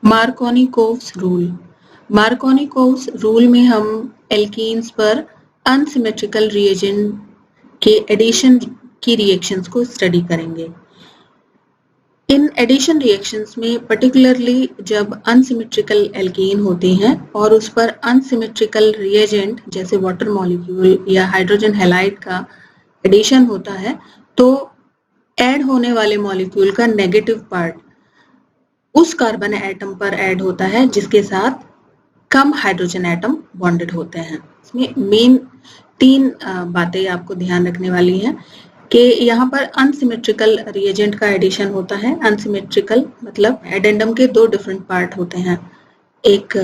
मार्कोनी-कोव्स rule. मार्कोनी-कोव्स rule में हम alkenes पर अनसिमेट्रिकल रिएजेंट के एडिशन की रिएक्शंस को स्टडी करेंगे। इन एडिशन रिएक्शंस में पर्टिकुलरली जब अनसिमेट्रिकल एल्कीन होती हैं और उस पर अनसिमेट्रिकल रिएजेंट जैसे वाटर मॉलिक्यूल या हाइड्रोजन हैलाइड का एडिशन होता है, तो ऐड होने वाले मॉलिक्यूल का नेगेटिव पार्ट उस कार्बन एटम पर ऐड होता है जिसके साथ कम हाइड्रोजन एटम बॉन्डेड होते हैं। इसमें मेन 3 बातें आपको ध्यान रखने वाली हैं कि यहाँ पर अनसिमेट्रिकल रिएजेंट का एडिशन होता है। अनसिमेट्रिकल मतलब एडेंडम के 2 डिफरेंट पार्ट होते हैं, एक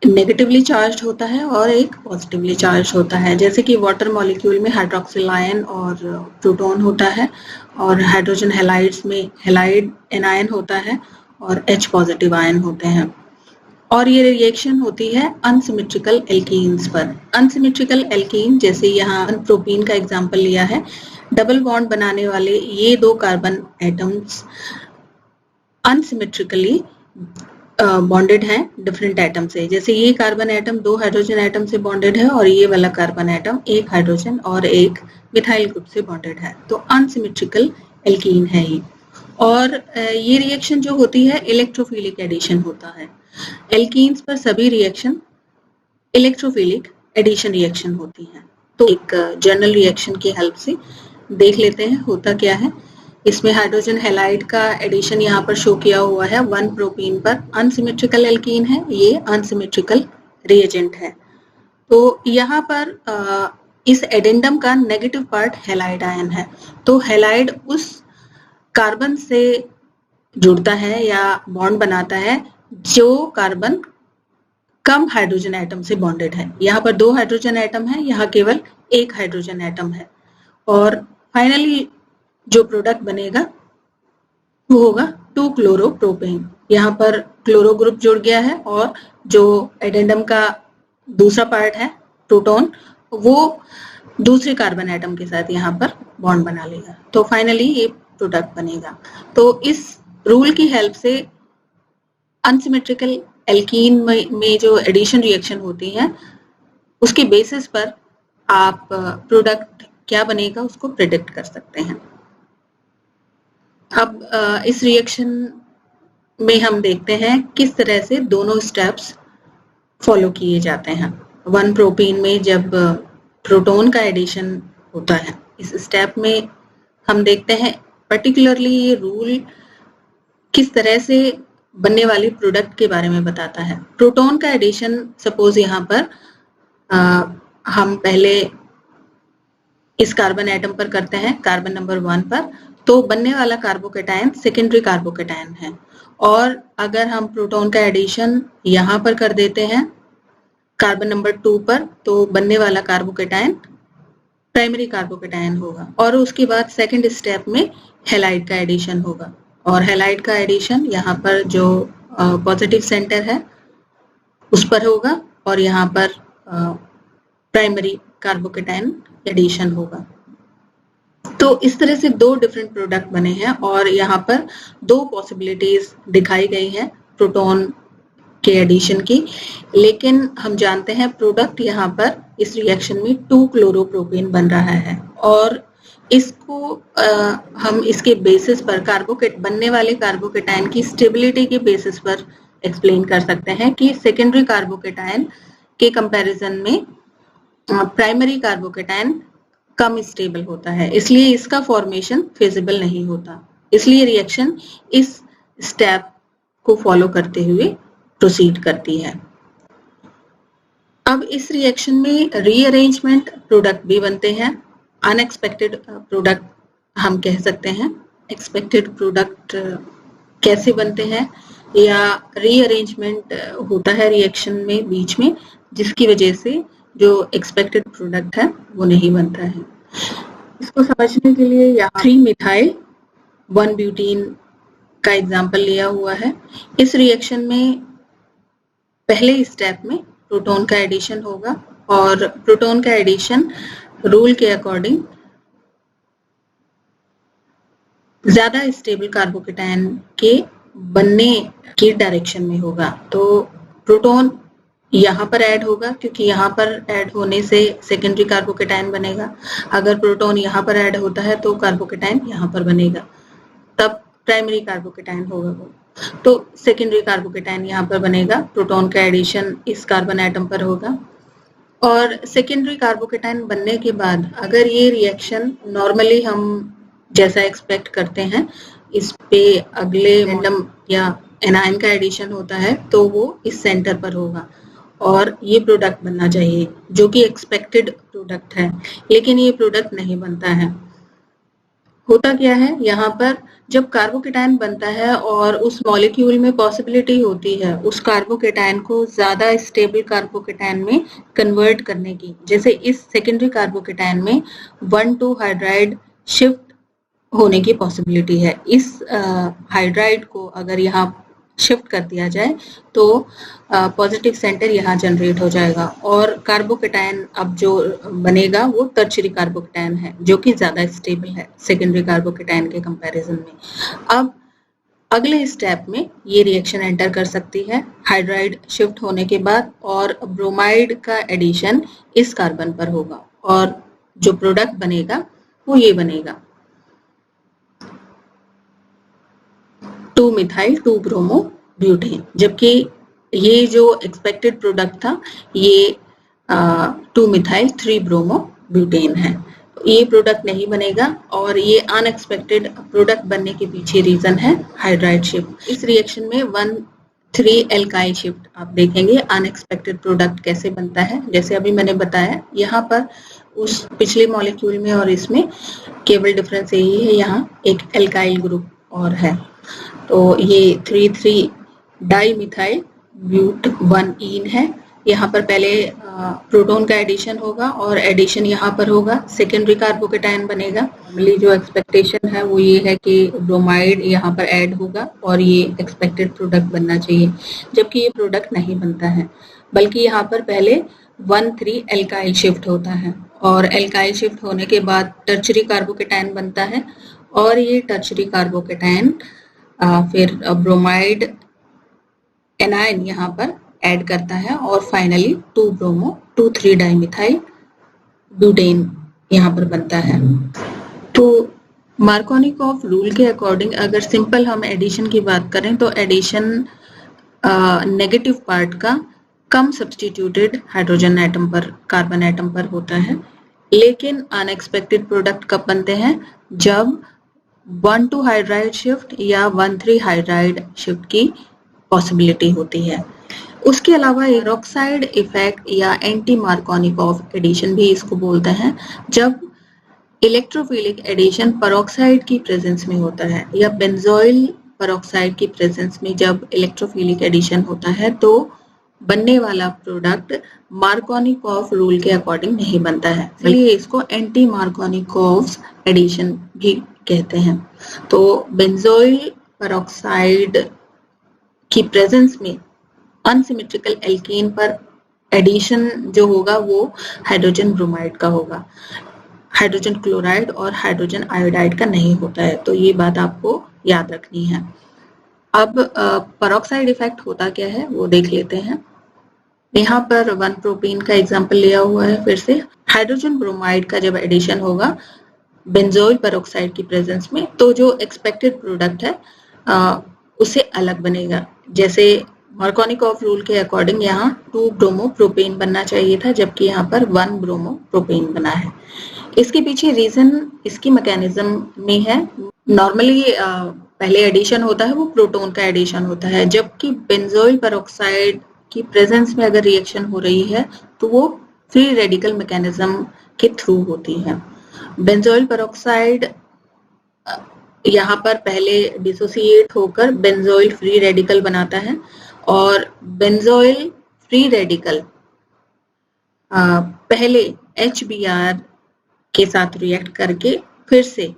नेगेटिवली चार्ज होता है और एक पॉजिटिवली चार्ज होता है। जैसे कि वाटर मॉलिक्यूल में हाइड्रोक्सिल आयन और प्रोटॉन होता है और हाइड्रोजन हैलाइड्स में हैलाइड एनायन होता है और H पॉजिटिव आयन होते हैं। और ये रिएक्शन होती है अनसिमेट्रिकल एल्कीन्स पर। अनसिमेट्रिकल एल्कीन जैसे यहाँ प्रोपीन का एग्जांपल लिया है, डबल बॉन्ड बनाने वाले ये 2 कार्बन एटम्स अनसिमेट्रिकली बॉन्डेड हैं डिफरेंट एटम से। जैसे ये कार्बन एटम 2 हाइड्रोजन एटम से बॉन्डेड है और ये वाला कार्बन एटम 1 हाइड्रोजन और 1 मिथाइल ग्रुप से बॉन्डेड है, तो अनसिमेट्रिकल एल्कीन है ये। और ये रिएक्शन जो होती है इलेक्ट्रोफिलिक एडिशन होता है। एल्कीन्स पर सभी रिएक्शन इलेक्ट्रोफिलिक एडिशन रिएक्शन होती हैं। तो एक जनरल रिएक्शन की हेल्प से देख लेते हैं होता क्या है। इसमें हाइड्रोजन हैलाइड का एडिशन यहाँ पर शो किया हुआ है 1 प्रोपीन पर। अनसिमेट्रिकल एल्कीन है, ये अनसिमेट्रिकल रिएजेंट है। तो यहाँ पर इस एडेंडम का नेगेटिव पार्ट हैलाइड आयन है, तो हैलाइड उस कार्बन से जुड़ता है या बॉन्ड बनाता है जो कार्बन कम हाइड्रोजन एटम से बॉन्डेड है। यहाँ पर 2 हाइड्रोजन एटम है, यहाँ केवल 1 हाइड्रोजन एटम है। और फाइनली जो प्रोडक्ट बनेगा वो होगा 2 क्लोरोप्रोपेन। यहाँ पर क्लोरो ग्रुप जुड़ गया है और जो एडेंडम का दूसरा पार्ट है प्रोटॉन, वो दूसरे कार्बन एटम के साथ यहाँ पर बॉन्ड बना लेगा, तो फाइनली ये प्रोडक्ट बनेगा। तो इस रूल की हेल्प से अनसिमेट्रिकल एल्कीन में जो एडिशन रिएक्शन होती है उसके बेसिस पर आप प्रोडक्ट क्या बनेगा उसको प्रेडिक्ट कर सकते हैं। अब इस रिएक्शन में हम देखते हैं किस तरह से दोनों स्टेप्स फॉलो किए जाते हैं। 1 प्रोपीन में जब प्रोटॉन का एडिशन होता है, इस स्टेप में हम देखते हैं पर्टिकुलरली ये रूल किस तरह से बनने वाली प्रोडक्ट के बारे में बताता है। प्रोटॉन का एडिशन सपोज यहाँ पर हम पहले इस कार्बन एटम पर करते हैं, कार्बन नंबर 1 पर, तो बनने वाला कार्बोकेटायन सेकेंडरी कार्बोकेटायन है। और अगर हम प्रोटॉन का एडिशन यहाँ पर कर देते हैं कार्बन नंबर 2 पर, तो बनने वाला कार्बोकेटायन प्राइमरी कार्बोकेटायन होगा। और उसके बाद सेकंड स्टेप में हैलाइड का एडिशन होगा और हैलाइड का एडिशन यहाँ पर जो पॉजिटिव सेंटर है उस पर होगा और यहाँ पर प्राइमरी कार्बोकेटायन एडिशन होगा। तो इस तरह से 2 डिफरेंट प्रोडक्ट बने हैं और यहाँ पर 2 पॉसिबिलिटीज दिखाई गई हैं प्रोटॉन के एडिशन की, लेकिन हम जानते हैं प्रोडक्ट यहाँ पर इस रिएक्शन में 2 क्लोरोप्रोपेन बन रहा है। और इसको हम इसके बेसिस पर बनने वाले कार्बोकेटायन की स्टेबिलिटी के बेसिस पर एक्सप्लेन कर सकते हैं कि सेकेंडरी कार्बोकेटायन के कंपैरिजन में प्राइमरी कार्बोकेटायन कम स्टेबल होता है, इसलिए इसका फॉर्मेशन फिजिबल नहीं होता। इसलिए रिएक्शन इस स्टेप को फॉलो करते हुए प्रोसीड करती है। अब इस रिएक्शन में रीअरेंजमेंट प्रोडक्ट भी बनते हैं। अनएक्सपेक्टेड प्रोडक्ट हम कह सकते हैं। एक्सपेक्टेड प्रोडक्ट कैसे बनते हैं, या रीअरेंजमेंट होता है रिएक्शन में बीच में, जिसकी वजह से जो एक्सपेक्टेड प्रोडक्ट है वो नहीं बनता है। इसको समझने के लिए यहाँ 3 मिथाइल 1 ब्यूटीन का एग्जाम्पल लिया हुआ है। इस रिएक्शन में पहले स्टेप में प्रोटॉन का एडिशन होगा और प्रोटॉन का एडिशन रूल के अकॉर्डिंग ज्यादा स्टेबल कार्बोकेटायन के बनने की डायरेक्शन में होगा। तो प्रोटॉन यहाँ पर ऐड होगा क्योंकि यहाँ पर ऐड होने से सेकेंडरी कार्बोकेटायन बनेगा। अगर प्रोटॉन यहाँ पर ऐड होता है तो कार्बोकेटायन यहाँ पर बनेगा, तब प्राइमरी कार्बोकेटायन होगा वो। तो सेकेंडरी कार्बोकेटायन यहाँ पर बनेगा, प्रोटॉन का एडिशन इस कार्बन एटम पर होगा और सेकेंडरी कार्बोकेटायन बनने के बाद अगर ये रिएक्शन नॉर्मली हम जैसा एक्सपेक्ट करते हैं इस पे अगले रैंडम या एनायन का एडिशन होता है तो वो इस सेंटर पर होगा और ये प्रोडक्ट बनना चाहिए जो कि एक्सपेक्टेड प्रोडक्ट है, लेकिन ये प्रोडक्ट नहीं बनता है। होता क्या है, यहाँ पर जब कार्बोकेटायन बनता है और उस मॉलिक्यूल में पॉसिबिलिटी होती है उस कार्बोकेटायन को ज्यादा स्टेबल कार्बोकेटायन में कन्वर्ट करने की, जैसे इस सेकेंडरी कार्बोकेटायन में 1,2 हाइड्राइड शिफ्ट होने की पॉसिबिलिटी है। इस हाइड्राइड को अगर यहाँ शिफ्ट कर दिया जाए तो पॉजिटिव सेंटर यहाँ जनरेट हो जाएगा और कार्बोकेटायन अब जो बनेगा वो टर्शियरी कार्बोकेटायन है जो कि ज्यादा स्टेबल है सेकेंडरी कार्बोकेटायन के कंपैरिजन में। अब अगले स्टेप में ये रिएक्शन एंटर कर सकती है हाइड्राइड शिफ्ट होने के बाद और ब्रोमाइड का एडिशन इस कार्बन पर होगा और जो प्रोडक्ट बनेगा वो ये बनेगा 2-मिथाइल 2-ब्रोमो-ब्यूटेन, जबकि ये जो एक्सपेक्टेड प्रोडक्ट था ये 2-मिथाइल 3-ब्रोमो-ब्यूटेन है। ये प्रोडक्ट नहीं बनेगा और ये अनएक्सपेक्टेड प्रोडक्ट बनने के पीछे रीजन है हाइड्राइड शिफ्ट। इस रिएक्शन में 1,3 एल्काइल शिफ्ट आप देखेंगे अनएक्सपेक्टेड प्रोडक्ट कैसे बनता है। जैसे अभी मैंने बताया यहाँ पर उस पिछले मॉलिक्यूल में और इसमें केवल डिफरेंस यही है, यहाँ एक एल्काइल ग्रुप और है। तो ये 3,3 डाइमिथाइल ब्यूट 1-ईन है। यहाँ पर पहले प्रोटॉन का एडिशन होगा और एडिशन यहाँ पर होगा, सेकेंडरी कार्बोकेटायन बनेगा। नॉर्मली जो एक्सपेक्टेशन है वो ये है कि ब्रोमाइड यहाँ पर ऐड होगा और ये एक्सपेक्टेड प्रोडक्ट बनना चाहिए, जबकि ये प्रोडक्ट नहीं बनता है, बल्कि यहाँ पर पहले 1,3 एल्काइल शिफ्ट होता है और एल्काइल शिफ्ट होने के बाद टर्शियरी कार्बोकेटायन बनता है और ये टर्शियरी कार्बोकेटायन फिर ब्रोमाइड एनायन यहाँ पर ऐड करता है और फाइनली 2-ब्रोमो 2,3 डाइमिथाइल ब्यूटेन यहाँ पर बनता है। तो मार्कोनिकॉफ रूल के अकॉर्डिंग अगर सिंपल हम एडिशन की बात करें तो एडिशन नेगेटिव पार्ट का कम सब्स्टिट्यूटेड हाइड्रोजन एटम पर कार्बन एटम पर होता है, लेकिन अनएक्सपेक्टेड प्रोडक्ट कब बनते हैं, जब 1,2 हाइड्राइड शिफ्ट या 1,3 हाइड्राइड शिफ्ट की पॉसिबिलिटी होती है। उसके अलावा एरोक्साइड इफेक्ट या एंटी मार्कोनिकॉफ एडिशन भी इसको बोलते हैं, जब इलेक्ट्रोफिलिक एडिशन पेरोक्साइड की प्रेजेंस में होता है या बेंजोइल पेरोक्साइड की प्रेजेंस में जब इलेक्ट्रोफिलिक एडिशन होता है तो बनने वाला प्रोडक्ट मार्कोनिकॉफ रूल के अकॉर्डिंग नहीं बनता है, इसलिए इसको एंटी मार्कोनिकॉफ एडिशन भी कहते हैं। तो बेंजोइल पेरोक्साइड की प्रेजेंस में अनसिमेट्रिकल एल्केन पर एडिशन जो होगा वो हाइड्रोजन ब्रोमाइड का होगा, हाइड्रोजन क्लोराइड और हाइड्रोजन आयोडाइड का नहीं होता है। तो ये बात आपको याद रखनी है। अब पेरोक्साइड इफेक्ट होता क्या है वो देख लेते हैं। यहाँ पर 1-प्रोपीन का एग्जाम्पल लिया हुआ है। फिर से हाइड्रोजन ब्रोमाइड का जब एडिशन होगा बेंजोइल पेरोक्साइड की प्रेजेंस में तो जो एक्सपेक्टेड प्रोडक्ट है उससे अलग बनेगा। जैसे मार्कोनिकॉफ रूल के अकॉर्डिंग यहाँ 2-ब्रोमो-प्रोपेन बनना चाहिए था, जबकि यहाँ पर 1-ब्रोमो-प्रोपेन बना है। इसके पीछे रीजन इसकी मैकेनिज्म में है। नॉर्मली पहले एडिशन होता है वो प्रोटॉन का एडिशन होता है, जबकि बेंजोइल पेरोक्साइड की प्रेजेंस में अगर रिएक्शन हो रही है तो वो फ्री रेडिकल मैकेनिज्म के थ्रू होती है। बेंजोइल पेरोक्साइड यहाँ पर पहले डिसोसिएट होकर बेंजोइल फ्री रेडिकल बनाता है और बेंजोइल फ्री रेडिकल पहले HBr के साथ रिएक्ट करके फिर से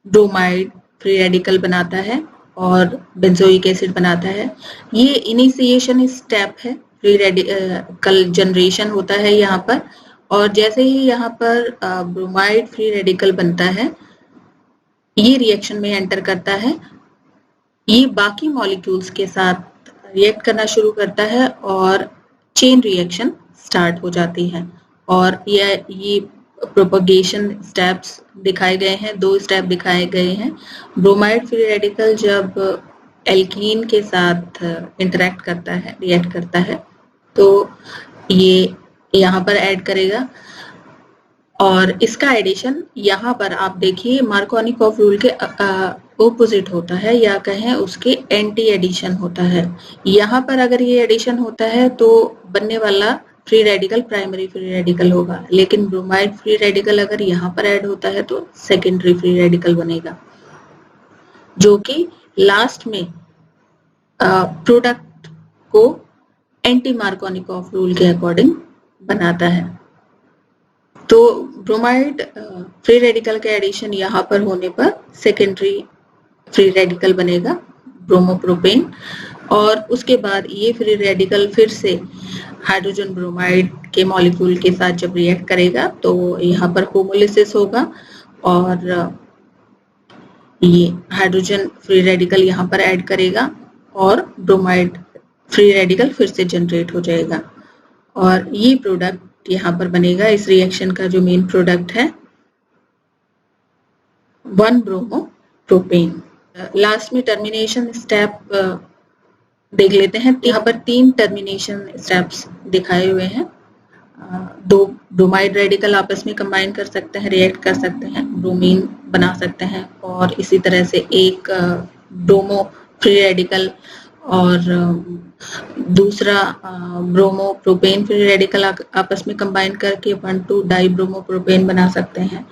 ब्रोमाइड फ्री रेडिकल बनाता है और बेंजोइक एसिड बनाता है। ये इनिशिएशन स्टेप है फ्री रेडिकल जनरेशन होता है यहाँ पर, और जैसे ही यहाँ पर ब्रोमाइड फ्री रेडिकल बनता है, ये रिएक्शन में एंटर करता है, ये बाकी मॉलिक्यूल्स के साथ रिएक्ट करना शुरू करता है और चेन रिएक्शन स्टार्ट हो जाती है। और ये प्रोपगेशन स्टेप्स दिखाए गए हैं, 2 स्टेप दिखाए गए हैं। ब्रोमाइड फ्री रेडिकल जब एल्कीन के साथ इंटरेक्ट करता है, रिएक्ट करता है, तो ये यहाँ पर ऐड करेगा, और इसका एडिशन यहाँ पर आप देखिए मार्कोनिकॉफ रूल के ऑपोजिट होता है, या कहें उसके एंटी एडिशन होता है। यहाँ पर अगर ये एडिशन होता है तो बनने वाला free radical primary free radical होगा, लेकिन ब्रोमाइड फ्री रेडिकल अगर यहाँ पर ऐड होता है तो सेकेंडरी फ्री रेडिकल बनेगा, जो कि लास्ट में प्रोडक्ट को एंटी मार्कोनिकॉफ रूल के अकॉर्डिंग बनाता है। तो ब्रोमाइड फ्री रेडिकल के एडिशन यहाँ पर होने पर सेकेंडरी फ्री रेडिकल बनेगा ब्रोमोप्रोपेन, और उसके बाद ये फ्री रेडिकल फिर से हाइड्रोजन ब्रोमाइड के मॉलिक्यूल के साथ जब रिएक्ट करेगा तो यहाँ पर होमोलिसिस होगा, और ये हाइड्रोजन फ्री रेडिकल यहाँ पर ऐड करेगा और ब्रोमाइड फ्री रेडिकल फिर से जनरेट हो जाएगा, और ये प्रोडक्ट यहाँ पर बनेगा। इस रिएक्शन का जो मेन प्रोडक्ट है 1-ब्रोमोप्रोपेन। लास्ट में टर्मिनेशन स्टेप देख लेते हैं। यहाँ पर 3 टर्मिनेशन स्टेप्स दिखाए हुए हैं। 2 ब्रोमाइड रेडिकल आपस में कंबाइन कर सकते हैं, रिएक्ट कर सकते हैं, ब्रोमीन बना सकते हैं, और इसी तरह से एक ब्रोमो फ्री रेडिकल और दूसरा ब्रोमोप्रोपेन फ्री रेडिकल आपस में कंबाइन करके 1,2-डाई ब्रोमोप्रोपेन बना सकते हैं,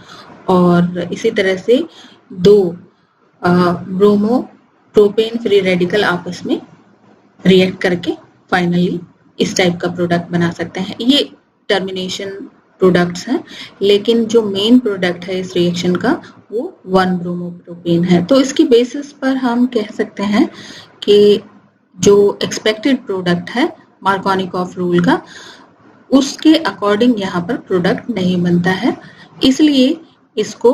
और इसी तरह से 2 ब्रोमोप्रोपेन फ्री रेडिकल आपस में रिएक्ट करके फाइनली इस टाइप का प्रोडक्ट बना सकते हैं। ये टर्मिनेशन प्रोडक्ट्स हैं, लेकिन जो मेन प्रोडक्ट है इस रिएक्शन का वो 1-ब्रोमोप्रोपेन है। तो इसकी बेसिस पर हम कह सकते हैं कि जो एक्सपेक्टेड प्रोडक्ट है मार्कोनिकॉफ रूल का, उसके अकॉर्डिंग यहाँ पर प्रोडक्ट नहीं बनता है, इसलिए इसको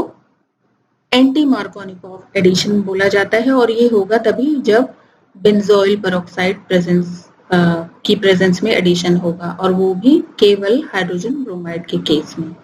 एंटी मार्कोनिकॉफ एडिशन बोला जाता है। और ये होगा तभी जब बेंजोइल पेरोक्साइड की प्रेजेंस में एडिशन होगा, और वो भी केवल हाइड्रोजन ब्रोमाइड के केस में।